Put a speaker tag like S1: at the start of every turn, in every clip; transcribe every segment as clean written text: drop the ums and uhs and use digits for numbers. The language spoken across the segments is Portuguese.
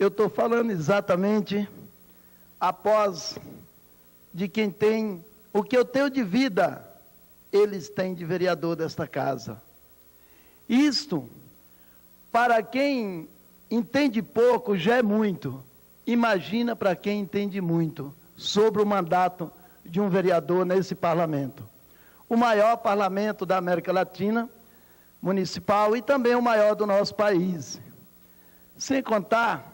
S1: eu estou falando exatamente após de quem tem o que eu tenho de vida, eles têm de vereador desta casa. Isto, para quem entende pouco, já é muito. Imagina para quem entende muito sobre o mandato de um vereador nesse parlamento. O maior parlamento da América Latina, municipal, e também o maior do nosso país. Sem contar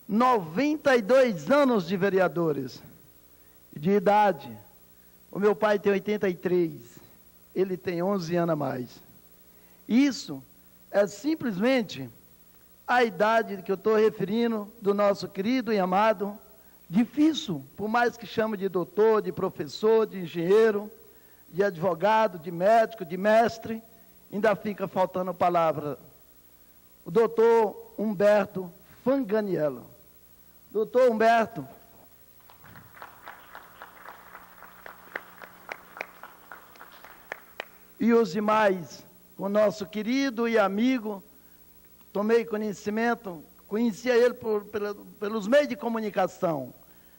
S1: 92 anos de vereadores de idade. O meu pai tem 83, ele tem 11 anos a mais. Isso é simplesmente a idade que eu estou referindo do nosso querido e amado, difícil, por mais que chame de doutor, de professor, de engenheiro, de advogado, de médico, de mestre, ainda fica faltando palavra. O doutor Humberto Fanganiello. Doutor Humberto, e os demais, o nosso querido e amigo, tomei conhecimento, conhecia ele pelos meios de comunicação,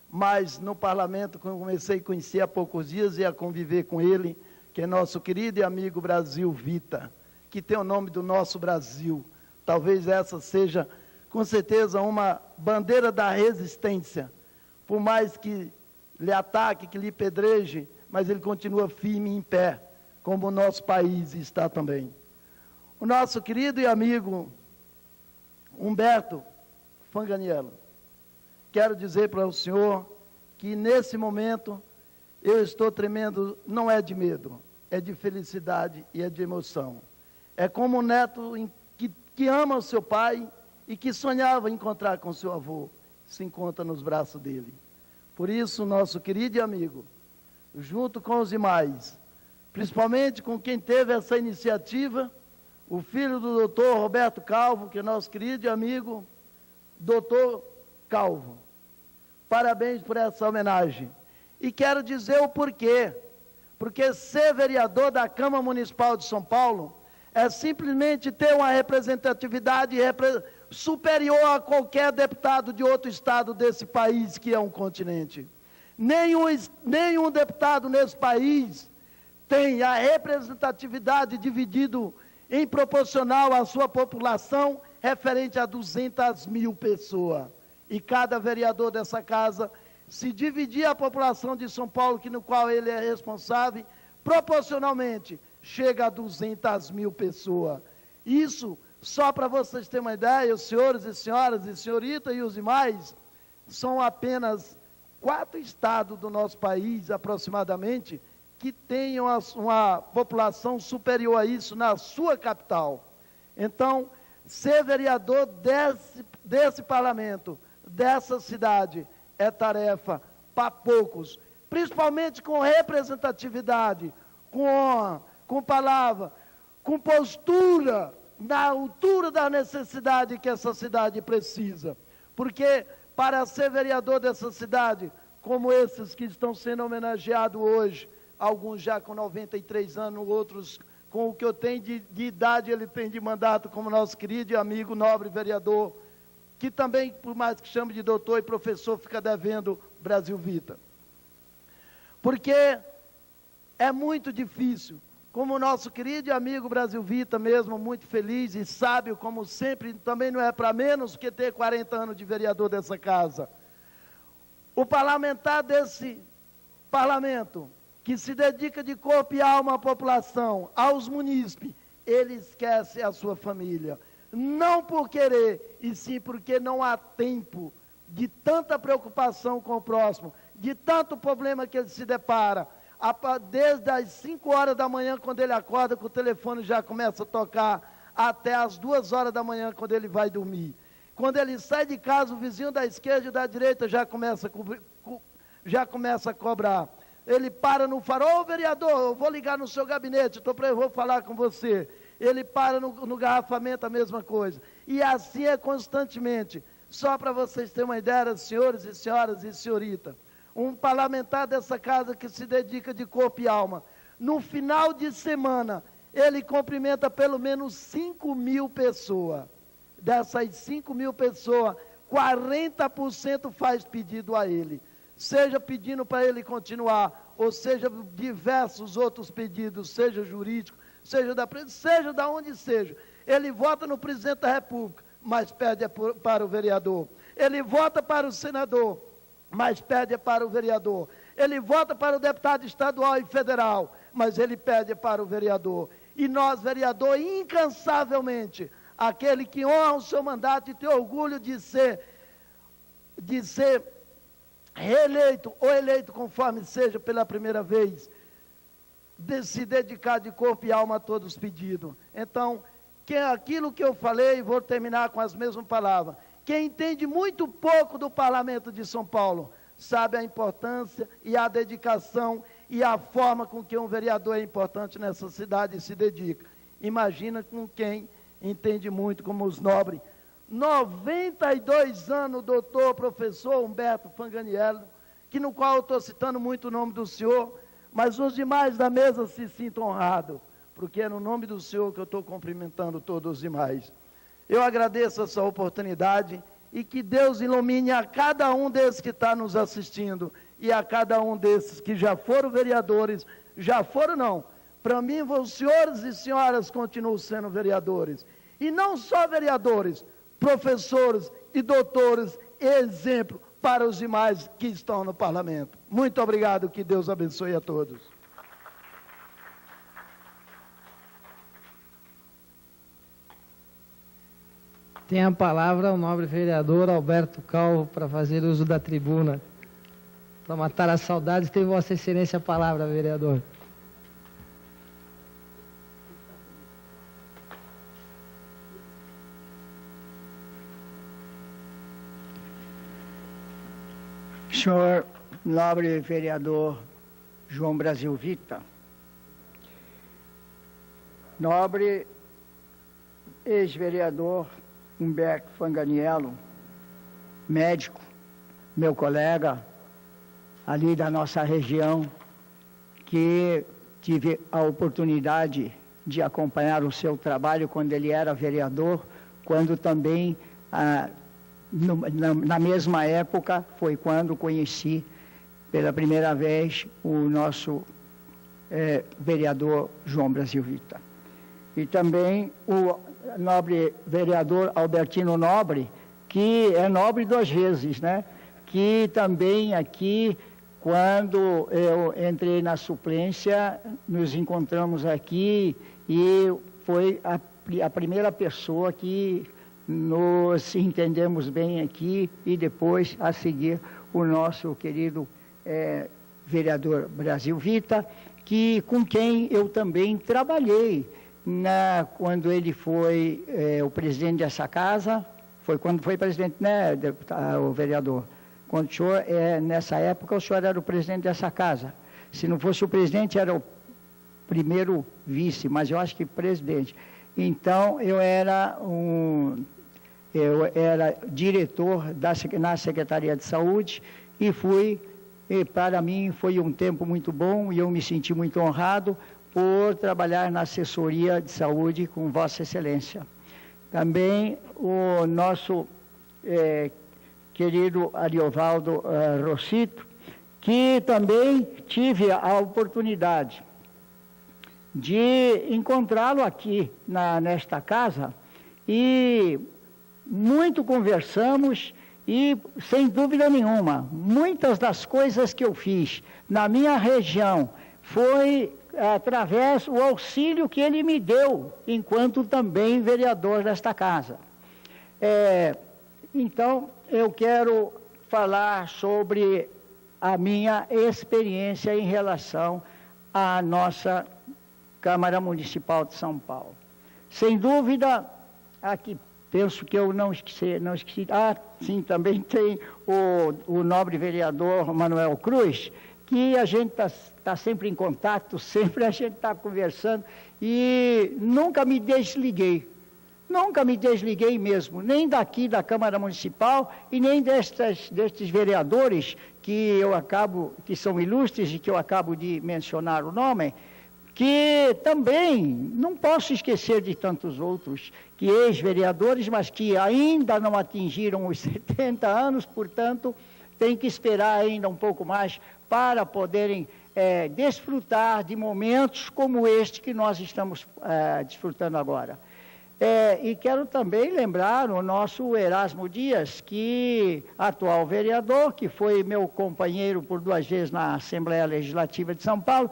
S1: mas no parlamento comecei a conhecer há poucos dias e a conviver com ele, que é nosso querido e amigo Brasil Vita, que tem o nome do nosso Brasil. Talvez essa seja, com certeza, uma bandeira da resistência, por mais que lhe ataque, que lhe pedreje, mas ele continua firme e em pé, como o nosso país está também. O nosso querido e amigo Humberto Fanganiello, quero dizer para o senhor que nesse momento eu estou tremendo, não é de medo, é de felicidade e é de emoção. É como um neto que ama o seu pai e que sonhava encontrar com seu avô, se encontra nos braços dele. Por isso, nosso querido e amigo, junto com os demais, principalmente com quem teve essa iniciativa, o filho do doutor Roberto Calvo, que é nosso querido e amigo, doutor Calvo. Parabéns por essa homenagem. E quero dizer o porquê. Porque ser vereador da Câmara Municipal de São Paulo é simplesmente ter uma representatividade superior a qualquer deputado de outro estado desse país, que é um continente. Nenhum deputado nesse país tem a representatividade dividido em proporcional à sua população, referente a 200 mil pessoas. E cada vereador dessa casa, se dividir a população de São Paulo, no qual ele é responsável, proporcionalmente, chega a 200 mil pessoas. Isso, só para vocês terem uma ideia, os senhores e senhoras e senhorita e os demais, são apenas 4 estados do nosso país, aproximadamente, que tenham uma população superior a isso na sua capital. Então, ser vereador desse parlamento, dessa cidade, é tarefa para poucos, principalmente com representatividade, com honra, com palavra, com postura, na altura da necessidade que essa cidade precisa. Porque para ser vereador dessa cidade, como esses que estão sendo homenageados hoje, alguns já com 93 anos, outros com o que eu tenho de idade, ele tem de mandato, como nosso querido e amigo nobre vereador, que também, por mais que chame de doutor e professor, fica devendo Brasil Vita. Porque é muito difícil, como o nosso querido e amigo Brasil Vita mesmo, muito feliz e sábio, como sempre, também não é para menos que ter 40 anos de vereador dessa casa. O parlamentar desse parlamento, que se dedica de corpo e alma à população, aos munícipes, ele esquece a sua família. Não por querer, e sim porque não há tempo de tanta preocupação com o próximo, de tanto problema que ele se depara. Desde as 5 horas da manhã, quando ele acorda, que o telefone já começa a tocar, até as 2 horas da manhã, quando ele vai dormir. Quando ele sai de casa, o vizinho da esquerda e da direita já começa a cobrar. Ele para no farol, ô vereador, eu vou ligar no seu gabinete, eu vou falar com você. Ele para no garrafamento, a mesma coisa. E assim é constantemente. Só para vocês terem uma ideia, senhores e senhoras e senhorita, um parlamentar dessa casa que se dedica de corpo e alma, no final de semana, ele cumprimenta pelo menos 5 mil pessoas. dessas 5 mil pessoas, 40% faz pedido a ele. Seja pedindo para ele continuar, ou seja diversos outros pedidos, seja jurídico, seja da onde seja. Ele vota no presidente da República, mas pede para o vereador. Ele vota para o senador, mas pede para o vereador. Ele vota para o deputado estadual e federal, mas ele pede para o vereador. E nós, vereador, incansavelmente, aquele que honra o seu mandato e tem orgulho de ser reeleito ou eleito, conforme seja pela primeira vez, de se dedicar de corpo e alma a todos os pedidos. Então, aquilo que eu falei, vou terminar com as mesmas palavras. Quem entende muito pouco do Parlamento de São Paulo, sabe a importância e a dedicação e a forma com que um vereador é importante nessa cidade e se dedica. Imagina com quem entende muito, como os nobres. 92 anos, doutor, professor Humberto Fanganiello, no qual eu estou citando muito o nome do senhor, mas os demais da mesa se sintam honrados, porque é no nome do senhor que eu estou cumprimentando todos os demais. Eu agradeço essa oportunidade e que Deus ilumine a cada um desses que está nos assistindo e a cada um desses que já foram vereadores, para mim, os senhores e senhoras continuam sendo vereadores, e não só vereadores, professores e doutores, exemplo para os demais que estão no parlamento. Muito obrigado, que Deus abençoe a todos.
S2: Tem a palavra o nobre vereador Alberto Calvo para fazer uso da tribuna. Para matar as saudades, tem Vossa Excelência a palavra, vereador.
S3: Senhor nobre vereador João Brasil Vita, nobre ex-vereador Humberto Fanganiello, médico, meu colega ali da nossa região, que tive a oportunidade de acompanhar o seu trabalho quando ele era vereador, quando também, na mesma época, foi quando conheci pela primeira vez o nosso vereador João Brasil Vita. E também o nobre vereador Albertino Nobre, que é nobre 2 vezes, né? Que também aqui, quando eu entrei na suplência, nos encontramos aqui e foi a primeira pessoa que nos entendemos bem aqui, e depois, a seguir, o nosso querido vereador Brasil Vita, com quem eu também trabalhei quando ele foi o presidente dessa casa. Foi quando foi presidente, né, o vereador? Quando o senhor, nessa época, o senhor era o presidente dessa casa. Se não fosse o presidente, era o primeiro vice, mas eu acho que presidente. Então, eu era diretor na Secretaria de Saúde e para mim foi um tempo muito bom e eu me senti muito honrado por trabalhar na assessoria de saúde com Vossa Excelência. Também o nosso querido Ariovaldo Rossito, que também tive a oportunidade de encontrá-lo aqui nesta casa, e muito conversamos, e sem dúvida nenhuma, muitas das coisas que eu fiz na minha região foi através do auxílio que ele me deu, enquanto também vereador desta casa. Então, eu quero falar sobre a minha experiência em relação à nossa Câmara Municipal de São Paulo. Sem dúvida, aqui penso que eu não esqueci. Sim, também tem o nobre vereador Manuel Cruz, que a gente está sempre em contato, sempre a gente está conversando, e nunca me desliguei mesmo, nem daqui da Câmara Municipal e nem destes vereadores que são ilustres e que eu acabo de mencionar o nome, que também não posso esquecer de tantos outros, que ex-vereadores, mas que ainda não atingiram os 70 anos, portanto, tem que esperar ainda um pouco mais para poderem desfrutar de momentos como este que nós estamos desfrutando agora. E quero também lembrar o nosso Erasmo Dias, que atual vereador, que foi meu companheiro por 2 vezes na Assembleia Legislativa de São Paulo,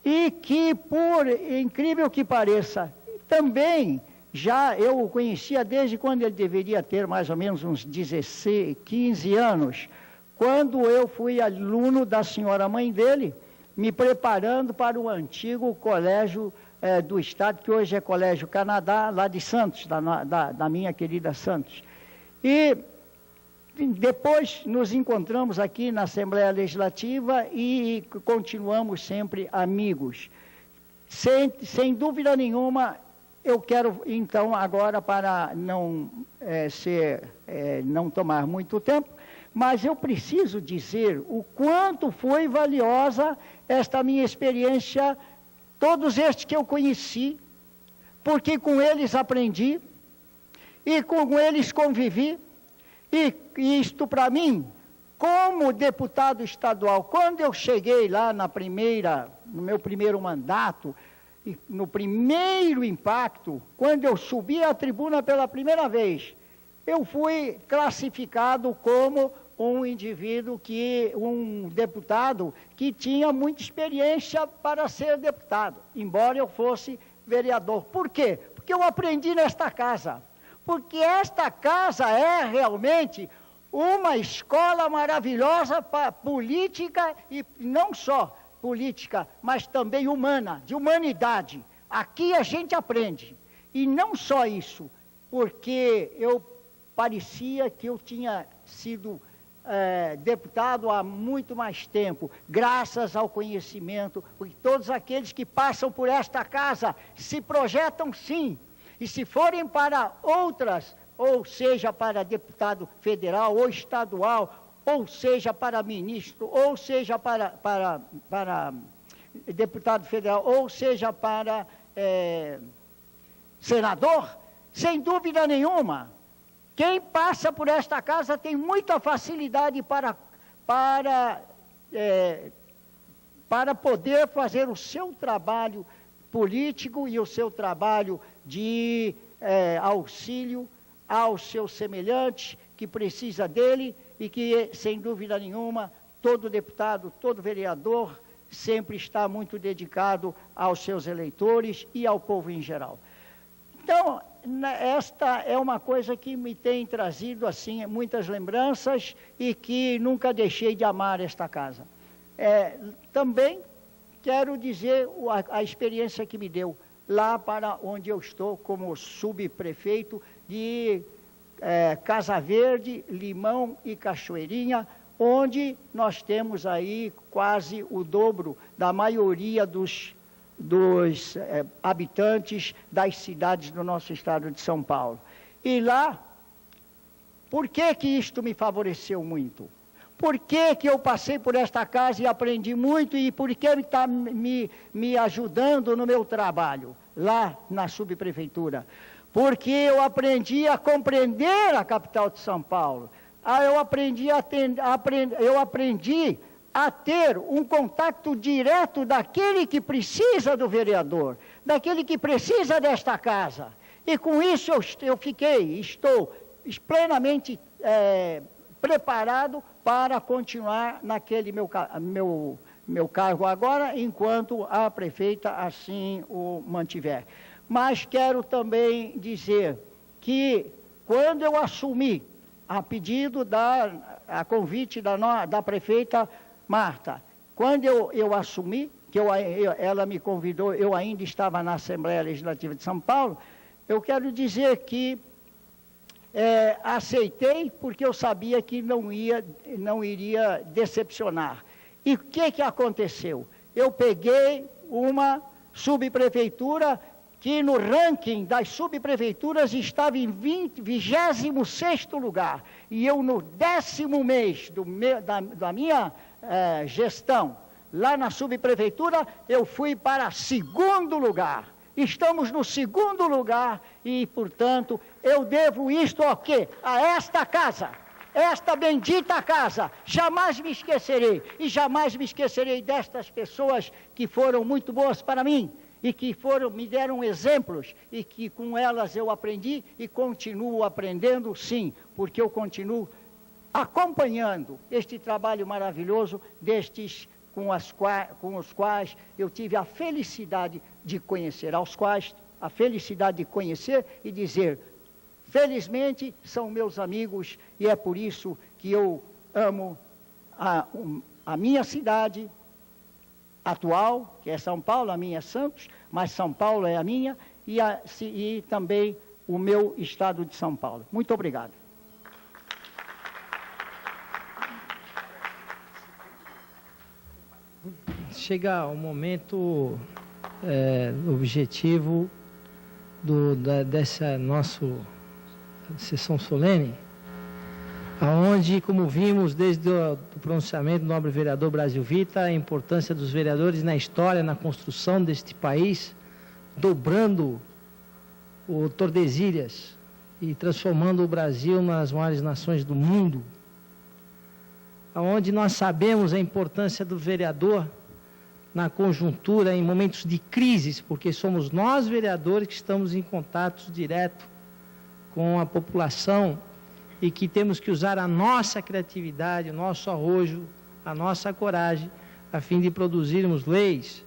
S3: e que, por incrível que pareça, também já eu o conhecia desde quando ele deveria ter mais ou menos uns 16, 15 anos, quando eu fui aluno da senhora mãe dele, me preparando para o antigo colégio do Estado, que hoje é Colégio Canadá, lá de Santos, da minha querida Santos. E depois nos encontramos aqui na Assembleia Legislativa e continuamos sempre amigos. Sem dúvida nenhuma, eu quero então agora, para não tomar muito tempo, mas eu preciso dizer o quanto foi valiosa esta minha experiência, todos estes que eu conheci, porque com eles aprendi, e com eles convivi, e isto para mim, como deputado estadual, quando eu cheguei lá no meu primeiro mandato, no primeiro impacto, quando eu subi à tribuna pela primeira vez, eu fui classificado como um deputado que tinha muita experiência para ser deputado, embora eu fosse vereador. Por quê? Porque eu aprendi nesta casa. Porque esta casa é realmente uma escola maravilhosa para política, e não só política, mas também humana, de humanidade. Aqui a gente aprende. E não só isso, porque eu parecia que eu tinha sido deputado há muito mais tempo, graças ao conhecimento, porque todos aqueles que passam por esta casa se projetam sim, e se forem para outras, ou seja para deputado federal ou estadual, ou seja para ministro, ou seja para deputado federal, ou seja para senador, sem dúvida nenhuma, quem passa por esta casa tem muita facilidade para poder fazer o seu trabalho político e o seu trabalho de auxílio aos seus semelhantes, que precisa dele e que, sem dúvida nenhuma, todo deputado, todo vereador sempre está muito dedicado aos seus eleitores e ao povo em geral. Então, esta é uma coisa que me tem trazido assim muitas lembranças e que nunca deixei de amar esta casa. Também quero dizer a experiência que me deu lá para onde eu estou como subprefeito de Casa Verde, Limão e Cachoeirinha, onde nós temos aí quase o dobro da maioria dos habitantes das cidades do nosso estado de São Paulo. E lá, por que isto me favoreceu muito? Por que eu passei por esta casa e aprendi muito, e por que está me ajudando no meu trabalho, lá na subprefeitura? Porque eu aprendi a compreender a capital de São Paulo. Eu aprendi a ter um contato direto daquele que precisa do vereador, daquele que precisa desta casa. E com isso estou plenamente preparado para continuar naquele meu cargo agora, enquanto a prefeita assim o mantiver. Mas quero também dizer que quando eu assumi, a pedido a convite da prefeita Marta, quando eu assumi, que ela me convidou, eu ainda estava na Assembleia Legislativa de São Paulo, eu quero dizer que aceitei porque eu sabia que não iria decepcionar. E o que aconteceu? Eu peguei uma subprefeitura que no ranking das subprefeituras estava em 26º lugar, e eu no 10º mês da minha gestão, lá na subprefeitura, eu fui para segundo lugar. Estamos no segundo lugar e, portanto, eu devo isto ao quê? A esta casa. Esta bendita casa, jamais me esquecerei, e jamais me esquecerei destas pessoas que foram muito boas para mim, e que me deram exemplos, e que com elas eu aprendi, e continuo aprendendo, sim, porque eu continuo acompanhando este trabalho maravilhoso destes com os quais eu tive a felicidade de conhecer, aos quais a felicidade de conhecer e dizer, felizmente são meus amigos, e é por isso que eu amo a minha cidade atual, que é São Paulo, a minha é Santos, mas São Paulo é a minha, e também o meu estado de São Paulo. Muito obrigado.
S2: Chega o momento objetivo dessa nossa sessão solene, aonde, como vimos desde o pronunciamento do nobre vereador Brasil Vita, a importância dos vereadores na história, na construção deste país, dobrando o Tordesilhas e transformando o Brasil nas maiores nações do mundo, aonde nós sabemos a importância do vereador na conjuntura, em momentos de crises, porque somos nós, vereadores, que estamos em contato direto com a população e que temos que usar a nossa criatividade, o nosso arrojo, a nossa coragem, a fim de produzirmos leis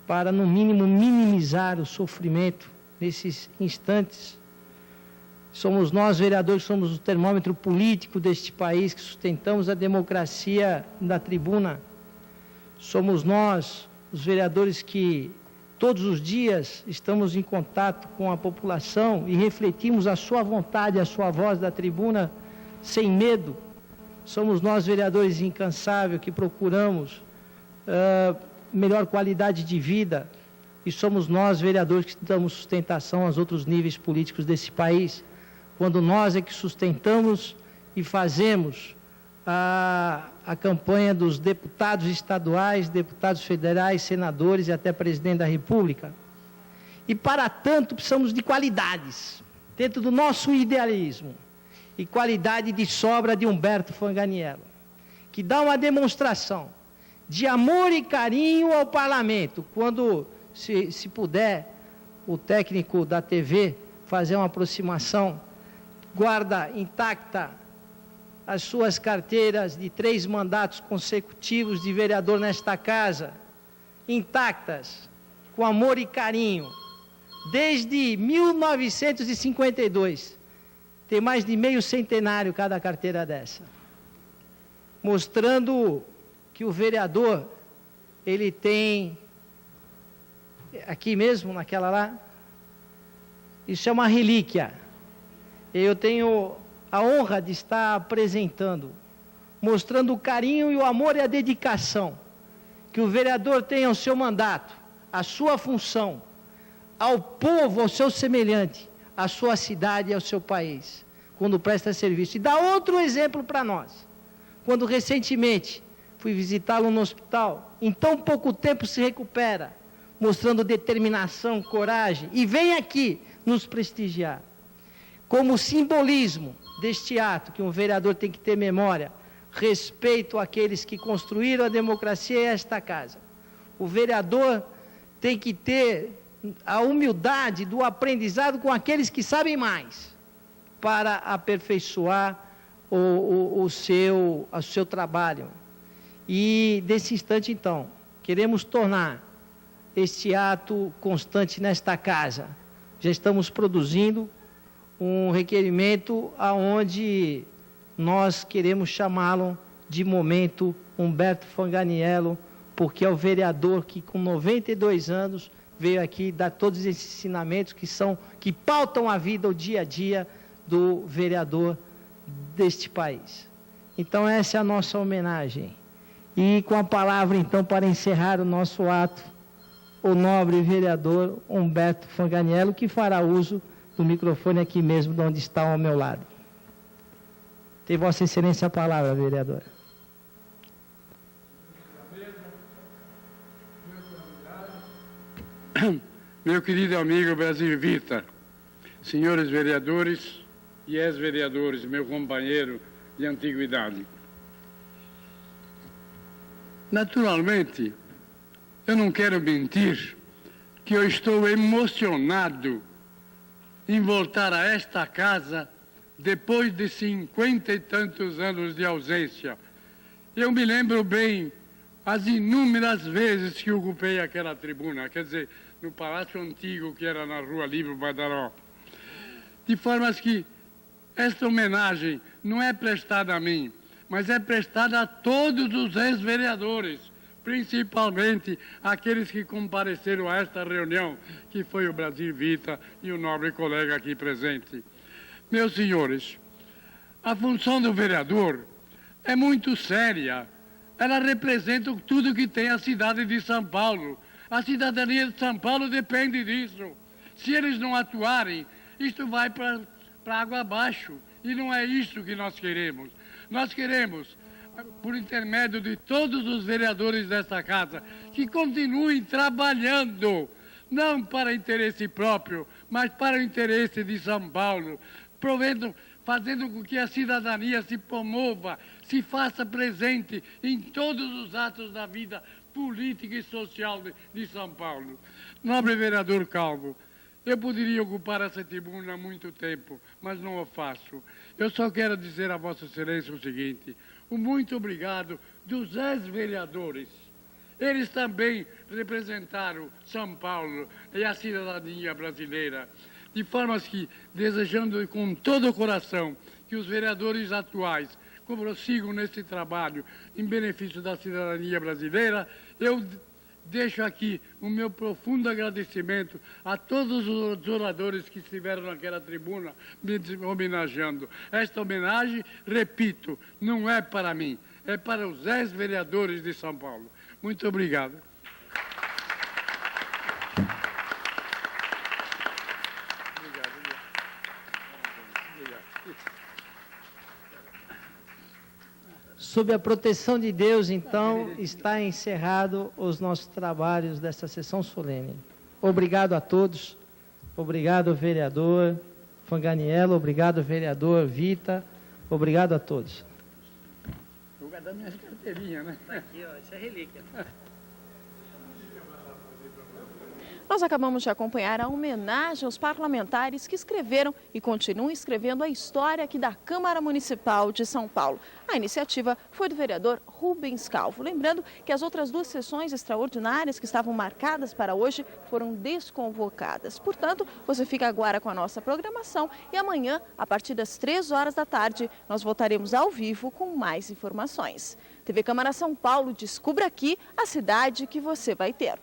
S2: para, no mínimo, minimizar o sofrimento nesses instantes. Somos nós, vereadores, que somos o termômetro político deste país, que sustentamos a democracia da tribuna. Somos nós, os vereadores, que todos os dias estamos em contato com a população e refletimos a sua vontade, a sua voz da tribuna sem medo. Somos nós, vereadores incansáveis, que procuramos melhor qualidade de vida, e somos nós, vereadores, que damos sustentação aos outros níveis políticos desse país, quando nós é que sustentamos e fazemos a campanha dos deputados estaduais, deputados federais, senadores e até presidente da República. E para tanto precisamos de qualidades, dentro do nosso idealismo, e qualidade de sobra de Humberto Fanganiello, que dá uma demonstração de amor e carinho ao parlamento. Quando, se puder, o técnico da TV fazer uma aproximação, guarda intacta as suas carteiras de 3 mandatos consecutivos de vereador nesta casa, intactas, com amor e carinho, desde 1952, tem mais de meio centenário cada carteira dessa, mostrando que o vereador, ele tem, aqui mesmo, naquela lá, isso é uma relíquia. Eu tenho a honra de estar apresentando, mostrando o carinho e o amor e a dedicação que o vereador tem ao seu mandato, à sua função, ao povo, ao seu semelhante, à sua cidade e ao seu país, quando presta serviço. E dá outro exemplo para nós. Quando recentemente fui visitá-lo no hospital, em tão pouco tempo se recupera, mostrando determinação, coragem, e vem aqui nos prestigiar. Como simbolismo deste ato, que um vereador tem que ter memória, respeito àqueles que construíram a democracia e esta casa. O vereador tem que ter a humildade do aprendizado com aqueles que sabem mais, para aperfeiçoar o seu trabalho. E, desse instante, então, queremos tornar este ato constante nesta casa. Já estamos produzindo um requerimento aonde nós queremos chamá-lo de momento Humberto Fanganiello, porque é o vereador que, com 92 anos, veio aqui dar todos esses ensinamentos que pautam a vida, o dia a dia do vereador deste país. Então, essa é a nossa homenagem. E com a palavra, então, para encerrar o nosso ato, o nobre vereador Humberto Fanganiello, que fará uso do microfone aqui mesmo, de onde está ao meu lado. Tem Vossa Excelência a palavra, vereadora.
S4: meu querido amigo Brasil Vita, senhores vereadores e ex-vereadores, meu companheiro de antiguidade. Naturalmente, eu não quero mentir que eu estou emocionado em voltar a esta casa depois de 50 e tantos anos de ausência. Eu me lembro bem as inúmeras vezes que ocupei aquela tribuna, quer dizer, no Palácio Antigo, que era na Rua Livre Badaró. De forma que esta homenagem não é prestada a mim, mas é prestada a todos os ex-vereadores, principalmente aqueles que compareceram a esta reunião, que foi o Brasil Vita e o nobre colega aqui presente. Meus senhores, a função do vereador é muito séria. Ela representa tudo que tem a cidade de São Paulo. A cidadania de São Paulo depende disso. Se eles não atuarem, isto vai para água abaixo. E não é isso que nós queremos. Nós queremos, por intermédio de todos os vereadores desta casa, que continuem trabalhando, não para interesse próprio, mas para o interesse de São Paulo, fazendo com que a cidadania se promova, se faça presente em todos os atos da vida política e social de São Paulo. Nobre vereador Calvo, eu poderia ocupar essa tribuna há muito tempo, mas não o faço. Eu só quero dizer a Vossa Excelência o seguinte: o muito obrigado dos ex-vereadores. Eles também representaram São Paulo e a cidadania brasileira. De forma que, desejando com todo o coração que os vereadores atuais prossigam nesse trabalho em benefício da cidadania brasileira, eu deixo aqui o meu profundo agradecimento a todos os oradores que estiveram naquela tribuna me homenageando. Esta homenagem, repito, não é para mim, é para os ex-vereadores de São Paulo. Muito obrigado.
S2: Sob a proteção de Deus, então, está encerrado os nossos trabalhos desta sessão solene. Obrigado a todos. Obrigado, vereador Fanganiello. Obrigado, vereador Vita. Obrigado a todos.
S4: Vou guardar minhas carteirinhas, né?
S2: Está aqui, ó, isso é relíquia.
S5: Nós acabamos de acompanhar a homenagem aos parlamentares que escreveram e continuam escrevendo a história aqui da Câmara Municipal de São Paulo. A iniciativa foi do vereador Rubens Calvo. Lembrando que as outras duas sessões extraordinárias que estavam marcadas para hoje foram desconvocadas. Portanto, você fica agora com a nossa programação e amanhã, a partir das 3 horas da tarde, nós voltaremos ao vivo com mais informações. TV Câmara São Paulo, descubra aqui a cidade que você vai ter.